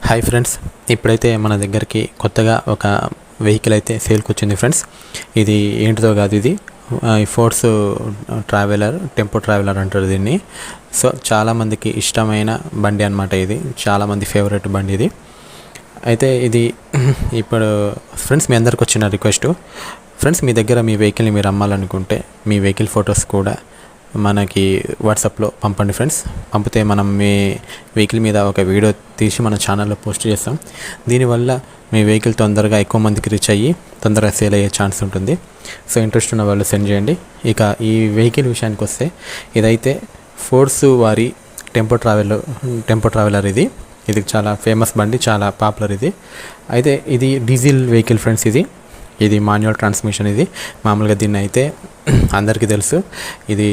Hi friends, ఇప్పుడైతే మన దగ్గరికి కొత్తగా ఒక వెహికల్ అయితే సేల్కి వచ్చింది ఫ్రెండ్స్. ఇది ఏంటిదో కాదు, ఇది ఫోర్స్ ట్రావెలర్, టెంపో ట్రావెలర్ అంటారు దీన్ని. సో చాలామందికి ఇష్టమైన బండి అనమాట. ఇది చాలామంది ఫేవరెట్ బండి ఇది. అయితే ఇది ఇప్పుడు ఫ్రెండ్స్ మీ అందరికి వచ్చిన రిక్వెస్ట్, ఫ్రెండ్స్ మీ దగ్గర మీ వెహికల్ని మీరు అమ్మాలనుకుంటే మీ వెహికల్ ఫొటోస్ కూడా మనకి వాట్సాప్లో పంపండి ఫ్రెండ్స్. పంపితే మనం మీ వెహికల్ మీద ఒక వీడియో తీసి మన ఛానల్లో పోస్ట్ చేస్తాం. దీనివల్ల మీ వెహికల్ తొందరగా ఎక్కువ మందికి రీచ్ అయ్యి తొందరగా సేల్ అయ్యే ఛాన్స్ ఉంటుంది. సో ఇంట్రెస్ట్ ఉన్న వాళ్ళు సెండ్ చేయండి. ఇక ఈ వెహికల్ విషయానికి వస్తే, ఇదైతే ఫోర్స్ వారి టెంపో ట్రావెలర్. ఇది చాలా ఫేమస్ బండి, చాలా పాపులర్ ఇది. అయితే ఇది డీజిల్ వెహికల్ ఫ్రెండ్స్. ఇది మాన్యువల్ ట్రాన్స్మిషన్. ఇది మామూలుగా దీన్ని అయితే అందరికీ తెలుసు. ఇది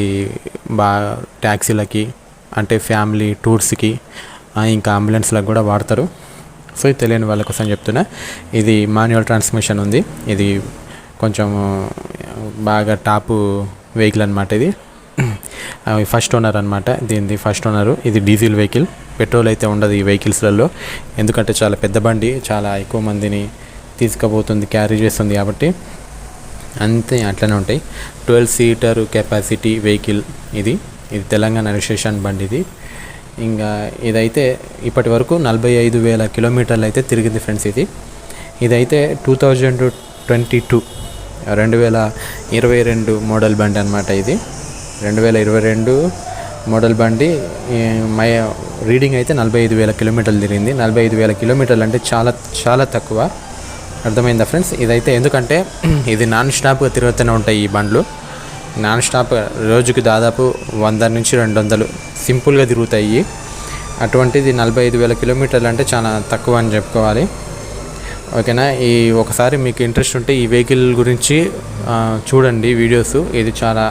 బాగా ట్యాక్సీలకి, అంటే ఫ్యామిలీ టూర్స్కి, ఇంకా అంబులెన్స్లకు కూడా వాడతారు. సో ఇది తెలియని వాళ్ళ కోసం చెప్తున్నా. ఇది మాన్యువల్ ట్రాన్స్మిషన్ ఉంది. ఇది కొంచెం బాగా టాప్ వెహికల్ అనమాట. ఇది ఫస్ట్ ఓనర్ అనమాట. దీనిది ఫస్ట్ ఓనరు. ఇది డీజిల్ వెహికల్. పెట్రోల్ అయితే ఉండదు ఈ వెహికల్స్లలో, ఎందుకంటే చాలా పెద్ద బండి, చాలా ఎక్కువ మందిని తీసుకుపోతుంది, క్యారీ చేస్తుంది కాబట్టి అంతే అట్లనే ఉంటాయి. 12 సీటర్ కెపాసిటీ వెహికల్ ఇది తెలంగాణ రిజిస్ట్రేషన్ బండి ఇది. ఇంకా ఇదైతే ఇప్పటి వరకు 45,000 కిలోమీటర్లు అయితే తిరిగింది ఫ్రెండ్స్. ఇదైతే 2022 మోడల్ బండి అనమాట. ఇది 2022 మోడల్ బండి. రీడింగ్ అయితే 45,000 కిలోమీటర్లు తిరిగింది. 45,000 కిలోమీటర్లు అంటే చాలా చాలా తక్కువ. అర్థమైందా ఫ్రెండ్స్? ఇదైతే ఎందుకంటే ఇది నాన్ స్టాప్గా తిరుగుతూనే ఉంటాయి ఈ బండ్లు. నాన్ స్టాప్ రోజుకి దాదాపు 100 నుంచి 200 సింపుల్గా తిరుగుతాయి. అటువంటిది 45,000 కిలోమీటర్లు అంటే చాలా తక్కువ అని చెప్పుకోవాలి. ఓకేనా? ఒకసారి మీకు ఇంట్రెస్ట్ ఉంటే ఈ వెహికల్ గురించి చూడండి వీడియోస్. ఇది చాలా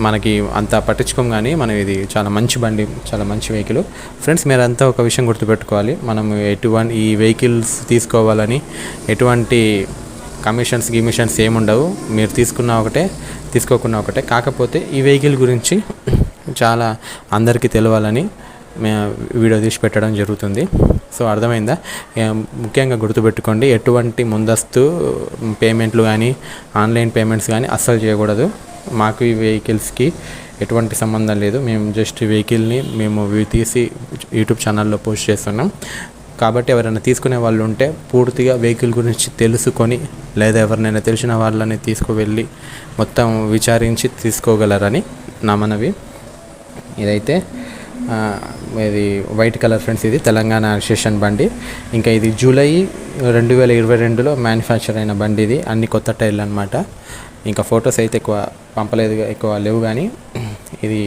మనకి అంత పట్టించుకోం, కానీ మనం ఇది చాలా మంచి బండి, చాలా మంచి వెహికల్ ఫ్రెండ్స్. మీరంతా ఒక విషయం గుర్తుపెట్టుకోవాలి, మనం ఈ వెహికల్స్ తీసుకోవాలని ఎటువంటి కమిషన్స్ ఏముండవు. మీరు తీసుకున్నా ఒకటే, తీసుకోకున్నా ఒకటే. కాకపోతే ఈ వెహికల్ గురించి చాలా అందరికీ తెలియాలని వీడియో తీసి పెట్టడం జరుగుతుంది. సో అర్థమైందా? ముఖ్యంగా గుర్తుపెట్టుకోండి, ఎటువంటి ముందస్తు పేమెంట్లు కానీ, ఆన్లైన్ పేమెంట్స్ కానీ అస్సలు చేయకూడదు. మాకు ఈ వెహికల్స్కి ఎటువంటి సంబంధం లేదు. మేము జస్ట్ వెహికల్ని మేము తీసి యూట్యూబ్ ఛానల్లో పోస్ట్ చేస్తున్నాం. కాబట్టి ఎవరైనా తీసుకునే వాళ్ళు ఉంటే పూర్తిగా వెహికల్ గురించి తెలుసుకొని, లేదా ఎవరినైనా తెలిసిన వాళ్ళని తీసుకువెళ్ళి మొత్తం విచారించి తీసుకోగలరని నా మనవి. ఇదైతే ఇది వైట్ కలర్ ఫ్రెండ్స్. ఇది తెలంగాణ రిజిస్ట్రేషన్ బండి. ఇంకా ఇది జూలై 2022లో మ్యానుఫ్యాక్చర్ అయిన బండి. ఇది అన్ని కొత్త టైర్లు అనమాట. ఇంకా ఫొటోస్ అయితే ఎక్కువ లేవు, కానీ ఇది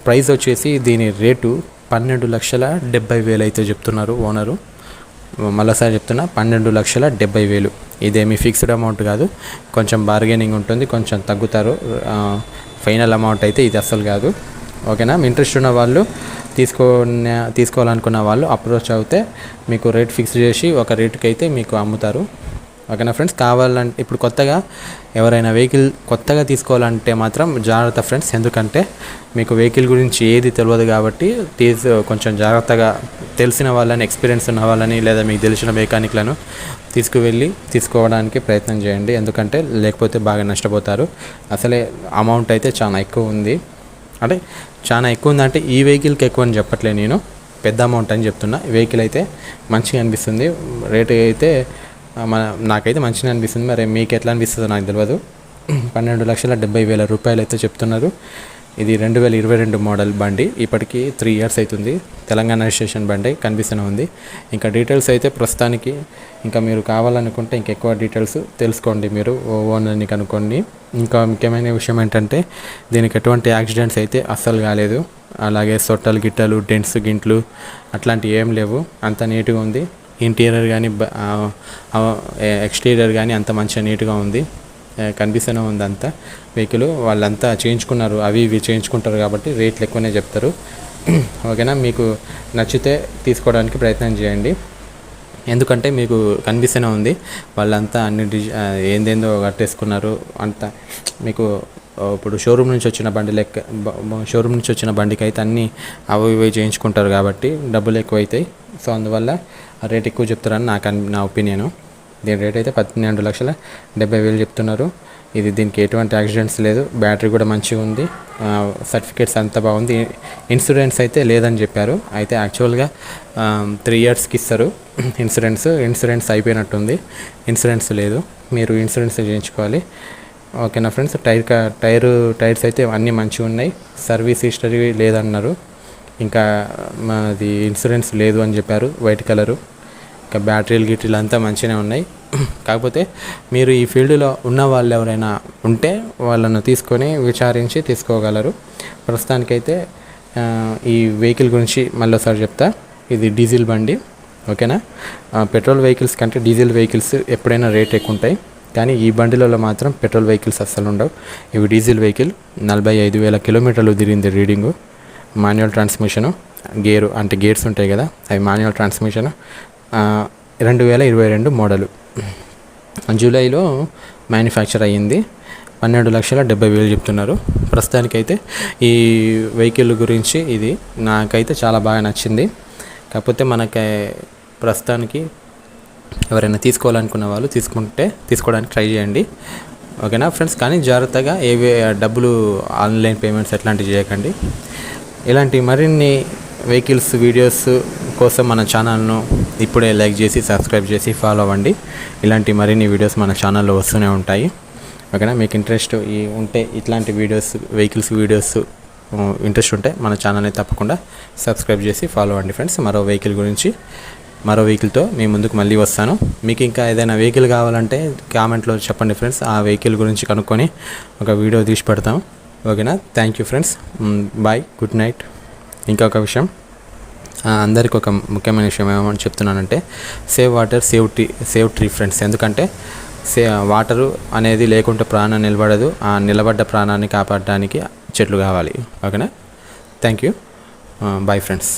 ప్రైస్ వచ్చేసి దీని రేటు 12,70,000 అయితే చెప్తున్నారు ఓనరు. మళ్ళీసారి చెప్తున్నా, 12,70,000. ఇదేమి ఫిక్స్డ్ అమౌంట్ కాదు, కొంచెం బార్గెనింగ్ ఉంటుంది, కొంచెం తగ్గుతారు. ఫైనల్ అమౌంట్ అయితే ఇది అస్సలు కాదు. ఓకేనా? మీ ఇంట్రెస్ట్ ఉన్న వాళ్ళు, తీసుకోవాలనుకున్న వాళ్ళు అప్రోచ్ అవుతే మీకు రేట్ ఫిక్స్ చేసి ఒక రేటుకి అయితే మీకు అమ్ముతారు. ఓకేనా ఫ్రెండ్స్? కావాలంటే ఇప్పుడు కొత్తగా ఎవరైనా వెహికల్ కొత్తగా తీసుకోవాలంటే మాత్రం జాగ్రత్త ఫ్రెండ్స్. ఎందుకంటే మీకు వెహికల్ గురించి ఏది తెలియదు కాబట్టి కొంచెం జాగ్రత్తగా తెలిసిన వాళ్ళని, ఎక్స్పీరియన్స్ ఉన్న వాళ్ళని, లేదా మీకు తెలిసిన మెకానిక్లను తీసుకోవడానికి ప్రయత్నం చేయండి. ఎందుకంటే లేకపోతే బాగా నష్టపోతారు. అసలే అమౌంట్ అయితే చాలా ఎక్కువ ఉంది. అంటే చాలా ఎక్కువ ఉందంటే ఈ వెహికల్కి ఎక్కువ అని చెప్పట్లేదు నేను, పెద్ద అమౌంట్ అని చెప్తున్నా. వెహికల్ అయితే మంచిగా అనిపిస్తుంది. రేటు అయితే నాకైతే మంచిగా అనిపిస్తుంది. మరి మీకు ఎట్లా అనిపిస్తుందో నాకు తెలియదు. 12,70,000 రూపాయలు అయితే చెప్తున్నారు. ఇది 2022 మోడల్ బండి. ఇప్పటికీ 3 years అవుతుంది. తెలంగాణ రిజిస్ట్రేషన్ బండి కనిపిస్తూనే ఉంది. ఇంకా డీటెయిల్స్ అయితే ప్రస్తుతానికి, ఇంకా మీరు కావాలనుకుంటే ఇంకెక్కువ డీటెయిల్స్ తెలుసుకోండి, మీరు ఓనర్ని కనుక్కోండి. ఇంకా ముఖ్యమైన విషయం ఏంటంటే దీనికి ఎటువంటి యాక్సిడెంట్స్ అయితే అస్సలు కాలేదు. అలాగే సొట్టలు గిట్టలు, డెంట్స్ గింట్లు అట్లాంటివి ఏం లేవు. అంత నీట్గా ఉంది. ఇంటీరియర్ కానీ ఎక్స్టీరియర్ కానీ అంత మంచిగా నీట్గా ఉంది, కనిపిస్తూనే ఉంది అంతా. వెహికల్ వాళ్ళంతా చేయించుకున్నారు, అవి ఇవి చేయించుకుంటారు కాబట్టి రేట్లు ఎక్కువనే చెప్తారు. ఓకేనా? మీకు నచ్చితే తీసుకోవడానికి ప్రయత్నం చేయండి. ఎందుకంటే మీకు కనిపిస్తూనే ఉంది వాళ్ళంతా అన్ని ఏందేందో కట్టేసుకున్నారు అంతా. మీకు ఇప్పుడు షోరూమ్ నుంచి వచ్చిన బండికి అయితే అన్నీ అవి ఇవి చేయించుకుంటారు కాబట్టి డబ్బులు ఎక్కువ అవుతాయి. సో అందువల్ల ఆ రేట్ ఎక్కువ చెప్తారని నా ఒపీనియను. దీని రేట్ అయితే 12,70,000 చెప్తున్నారు. దీనికి ఎటువంటి యాక్సిడెంట్స్ లేదు, బ్యాటరీ కూడా మంచిగా ఉంది, సర్టిఫికేట్స్ అంతా బాగుంది. ఇన్సూరెన్స్ అయితే లేదని చెప్పారు. అయితే యాక్చువల్గా 3 yearsకి ఇస్తారు ఇన్సూరెన్స్ అయిపోయినట్టుంది. ఇన్సూరెన్స్ లేదు, మీరు ఇన్సూరెన్స్ చేయించుకోవాలి. ఓకేనా ఫ్రెండ్స్. టైర్స్ అయితే అన్నీ మంచిగా ఉన్నాయి. సర్వీస్ హిస్టరీ లేదన్నారు. ఇంకా మాది ఇన్సూరెన్స్ లేదు అని చెప్పారు. White colour. ఇంకా బ్యాటరీలు అంతా మంచిగానే ఉన్నాయి. కాకపోతే మీరు ఈ ఫీల్డ్లో ఉన్న వాళ్ళు ఎవరైనా ఉంటే వాళ్ళను తీసుకొని విచారించి తీసుకోగలరు. ప్రస్తుతానికైతే ఈ వెహికల్ గురించి మళ్ళీ ఒకసారి చెప్తా. ఇది డీజిల్ బండి. ఓకేనా. పెట్రోల్ వెహికల్స్ కంటే డీజిల్ వెహికల్స్ ఎప్పుడైనా రేట్ ఎక్కువ ఉంటాయి, కానీ ఈ బండిలలో మాత్రం పెట్రోల్ వెహికల్స్ అస్సలు ఉండవు. ఇవి డీజిల్ వెహికల్. 45,000 కిలోమీటర్లు తిరిగింది రీడింగు. మాన్యువల్ ట్రాన్స్మిషను, గేర్స్ ఉంటాయి కదా, అవి మాన్యువల్ ట్రాన్స్మిషను. 2022 మోడలు. జూలైలో మ్యానుఫ్యాక్చర్ అయ్యింది. 12,70,000 చెప్తున్నారు. ప్రస్తుతానికైతే ఈ వెహికల్ గురించి ఇది నాకైతే చాలా బాగా నచ్చింది. కాకపోతే మనకి ప్రస్తుతానికి ఎవరైనా తీసుకోవాలనుకున్న వాళ్ళు తీసుకోవడానికి ట్రై చేయండి. ఓకేనా ఫ్రెండ్స్. కానీ జాగ్రత్తగా డబ్బులు ఆన్లైన్ పేమెంట్స్ ఎట్లాంటివి చేయకండి. ఇలాంటి మరిన్ని వెహికల్స్ వీడియోస్ కోసం మన ఛానల్ను ఇప్పుడే లైక్ చేసి సబ్స్క్రైబ్ చేసి ఫాలో అవ్వండి. ఇలాంటి మరిన్ని వీడియోస్ మన ఛానల్లో వస్తూనే ఉంటాయి. ఓకేనా. మీకు ఇంట్రెస్ట్ ఉంటే ఇట్లాంటి వెహికల్స్ వీడియోస్ ఇంట్రెస్ట్ ఉంటే మన ఛానల్ని తప్పకుండా సబ్స్క్రైబ్ చేసి ఫాలో అవ్వండి ఫ్రెండ్స్. మరో వెహికల్తో మీ ముందుకు మళ్ళీ వస్తాను. మీకు ఇంకా ఏదైనా వెహికల్ కావాలంటే కామెంట్లో చెప్పండి ఫ్రెండ్స్. ఆ వెహికల్ గురించి కనుక్కొని ఒక వీడియో తీసి పెడతాం. ఓకేనా. Thank you friends. Bye, good night. ఇంకొక విషయం, అందరికి ఒక ముఖ్యమైన విషయం ఏమని చెప్తున్నానంటే, save water save tree friends. ఎందుకంటే వాటరు అనేది లేకుంటే ప్రాణం నిలబడదు. ఆ నిలబడ్డ ప్రాణాన్ని కాపాడడానికి చెట్లు కావాలి. ఓకేనా. Thank you. Bye friends.